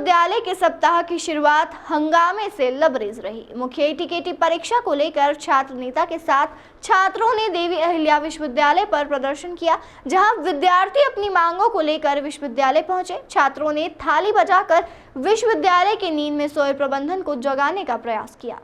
विश्वविद्यालय के सप्ताह की शुरुआत हंगामे से लबरेज रही। मुख्य एटीकेटी परीक्षा को लेकर छात्र नेता के साथ छात्रों ने देवी अहिल्या विश्वविद्यालय पर प्रदर्शन किया, जहां विद्यार्थी अपनी मांगों को लेकर विश्वविद्यालय पहुंचे। छात्रों ने थाली बजाकर विश्वविद्यालय की नींद में सोए प्रबंधन को जगाने का प्रयास किया।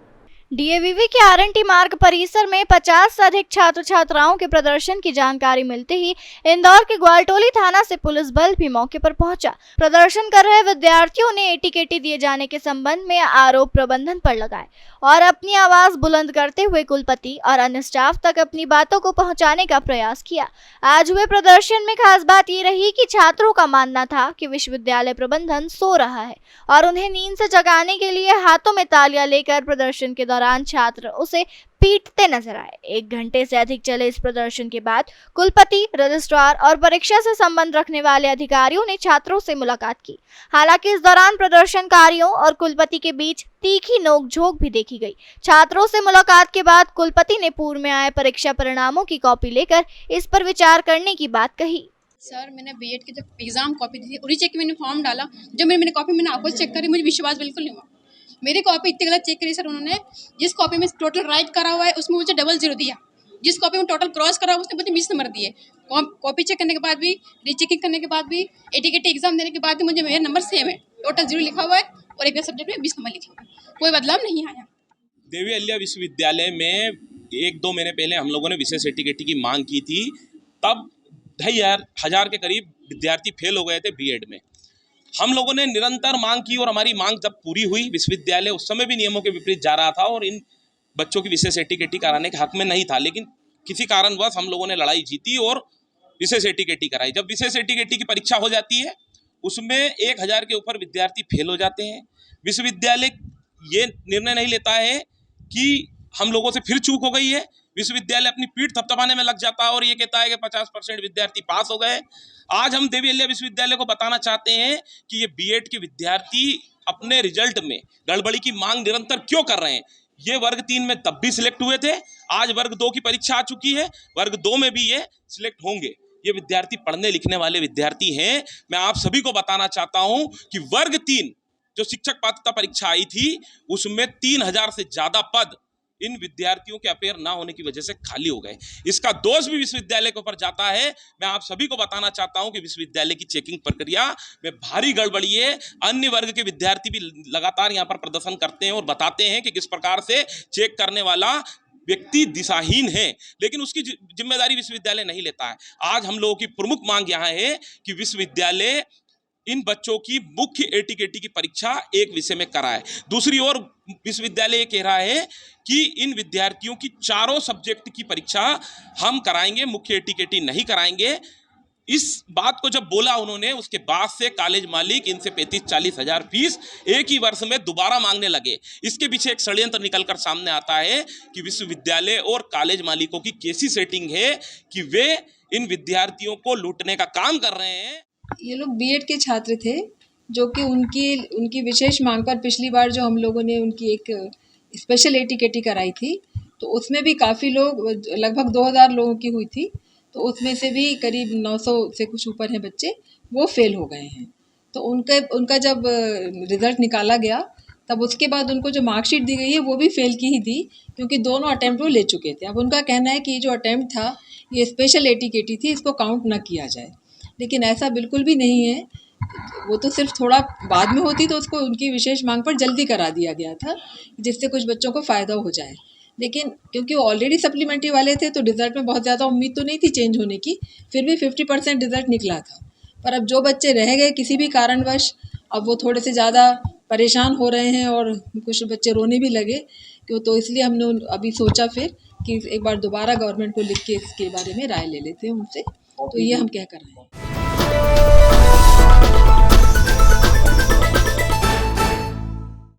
डीएवीवी के आरएनटी मार्ग परिसर में 50 से अधिक छात्र छात्राओं के प्रदर्शन की जानकारी मिलते ही इंदौर के ग्वालटोली थाना से पुलिस बल भी मौके पर पहुंचा। प्रदर्शन कर रहे विद्यार्थियों ने एटीकेटी दिए जाने के संबंध में आरोप प्रबंधन पर लगाए और अपनी आवाज बुलंद करते हुए कुलपति और अन्य स्टाफ तक अपनी बातों को पहुंचाने का प्रयास किया। आज हुए प्रदर्शन में खास बात ये रही कि छात्रों का मानना था कि विश्वविद्यालय प्रबंधन सो रहा है और उन्हें नींद से जगाने के लिए हाथों में तालियां लेकर प्रदर्शन के दौरान छात्र उसे पीटते नजर आए। 1 घंटे से अधिक चले इस प्रदर्शन के बाद कुलपति, रजिस्ट्रार और परीक्षा से संबंध रखने वाले अधिकारियों ने छात्रों से मुलाकात की। हालांकि इस दौरान प्रदर्शनकारियों और कुलपति के बीच तीखी नोकझोंक भी देखी गई। छात्रों से मुलाकात के बाद कुलपति ने पूर्व में आए परीक्षा परिणामों की कॉपी लेकर इस पर विचार करने की बात कही। सर, मैंने बीएड की जब एग्जाम कॉपी दी थी, उसी चेक मैंने फॉर्म डाला। जब मैंने कॉपी मैंने आपस चेक करी, मुझे विश्वास बिल्कुल नहीं हुआ। मेरी कॉपी इतनी गलत चेक करी सर उन्होंने। जिस कॉपी में टोटल राइट करा हुआ है उसमें मुझे 00 दिया, जिस कॉपी में टोटल क्रॉस करा हुआ उसने मुझे 20 नंबर दिए। कॉपी चेक करने के बाद भी, रीचेकिंग करने के बाद भी, एटीकेटी एग्जाम देने के बाद भी मुझे मेरा नंबर सेम है, टोटल 0 लिखा हुआ है और एक सब्जेक्ट में 20 नंबर लिखे हुए हैं। कोई बदलाव नहीं आया। देवी अहिल्या विश्वविद्यालय में 1-2 महीने पहले हम लोगों ने विशेष एटीकेटी की मांग की थी। तब 2,500 के करीब विद्यार्थी फेल हो गए थे बीएड में। हम लोगों ने निरंतर मांग की और हमारी मांग जब पूरी हुई, विश्वविद्यालय उस समय भी नियमों के विपरीत जा रहा था और इन बच्चों की विशेष एटीकेटी कराने के हक में नहीं था, लेकिन किसी कारणवश हम लोगों ने लड़ाई जीती और विशेष एटीकेटी कराई। जब विशेष एटीकेटी की परीक्षा हो जाती है उसमें 1,000 के ऊपर विद्यार्थी फेल हो जाते हैं। विश्वविद्यालय ये निर्णय नहीं लेता है कि हम लोगों से फिर चूक हो गई है। विश्वविद्यालय अपनी पीठ थपथपाने में लग जाता है और ये कहता है कि 50% विद्यार्थी पास हो गए। आज हम देवी अहिल्या विश्वविद्यालय को बताना चाहते हैं कि ये बीएड के विद्यार्थी अपने रिजल्ट में गड़बड़ी की मांग निरंतर क्यों कर रहे हैं। ये वर्ग 3 में तब भी सिलेक्ट हुए थे, आज वर्ग 2 की परीक्षा आ चुकी है, वर्ग 2 में भी ये सिलेक्ट होंगे। ये विद्यार्थी पढ़ने लिखने वाले विद्यार्थी हैं। मैं आप सभी को बताना चाहता हूं कि वर्ग 3 जो शिक्षक पात्रता परीक्षा आई थी उसमें 3,000 से ज्यादा पद इन विद्यार्थियों के अपेयर ना होने की वजह से खाली हो गए। इसका दोष भी विश्वविद्यालय के ऊपर जाता है। मैं आप सभी को बताना चाहता हूं कि विश्वविद्यालय की चेकिंग प्रक्रिया में भारी गड़बड़ी है। अन्य वर्ग के विद्यार्थी भी लगातार यहां पर प्रदर्शन करते हैं और बताते हैं कि किस प्रकार से चेक करने वाला व्यक्ति दिशाहीन है, लेकिन उसकी जिम्मेदारी विश्वविद्यालय नहीं लेता है। आज हम लोगों की प्रमुख मांग यहाँ है कि विश्वविद्यालय इन बच्चों की मुख्य एटीकेटी की परीक्षा एक विषय में कराए। दूसरी ओर विश्वविद्यालय ये कह रहा है कि इन विद्यार्थियों की चारों सब्जेक्ट की परीक्षा हम कराएंगे, मुख्य एटीकेटी नहीं कराएंगे। इस बात को जब बोला उन्होंने, उसके बाद से कॉलेज मालिक इनसे 35-40 हज़ार फीस एक ही वर्ष में दोबारा मांगने लगे। इसके पीछे एक षड्यंत्र निकलकर सामने आता है कि विश्वविद्यालय और कॉलेज मालिकों की कैसी सेटिंग है कि वे इन विद्यार्थियों को लूटने का काम कर रहे हैं। ये लोग बीएड के छात्र थे जो कि उनकी विशेष मांग पर पिछली बार जो हम लोगों ने उनकी एक स्पेशल एटीकेटी कराई थी तो उसमें भी काफ़ी लोग, लगभग 2,000 लोगों की हुई थी, तो उसमें से भी करीब 900 से कुछ ऊपर हैं बच्चे, वो फेल हो गए हैं। तो उनका जब रिज़ल्ट निकाला गया तब उसके बाद उनको जो मार्कशीट दी गई है वो भी फेल की ही दी, क्योंकि दोनों अटैम्प्ट वो ले चुके थे। अब उनका कहना है कि ये जो अटैम्प्ट था ये स्पेशल एटीकेटी थी, इसको काउंट ना किया जाए, लेकिन ऐसा बिल्कुल भी नहीं है। वो तो सिर्फ थोड़ा बाद में होती तो उसको उनकी विशेष मांग पर जल्दी करा दिया गया था जिससे कुछ बच्चों को फ़ायदा हो जाए, लेकिन क्योंकि वो ऑलरेडी सप्लीमेंट्री वाले थे तो रिज़ल्ट में बहुत ज़्यादा उम्मीद तो नहीं थी चेंज होने की, फिर भी 50% रिज़ल्ट निकला था। पर अब जो बच्चे रह गए किसी भी कारणवश, अब वो थोड़े से ज़्यादा परेशान हो रहे हैं और कुछ बच्चे रोने भी लगे, क्यों तो इसलिए हमने अभी सोचा फिर कि एक बार दोबारा गवर्नमेंट को लिख के इसके बारे में राय ले लेते हैं उनसे। तो ये हम क्या कर रहे हैं।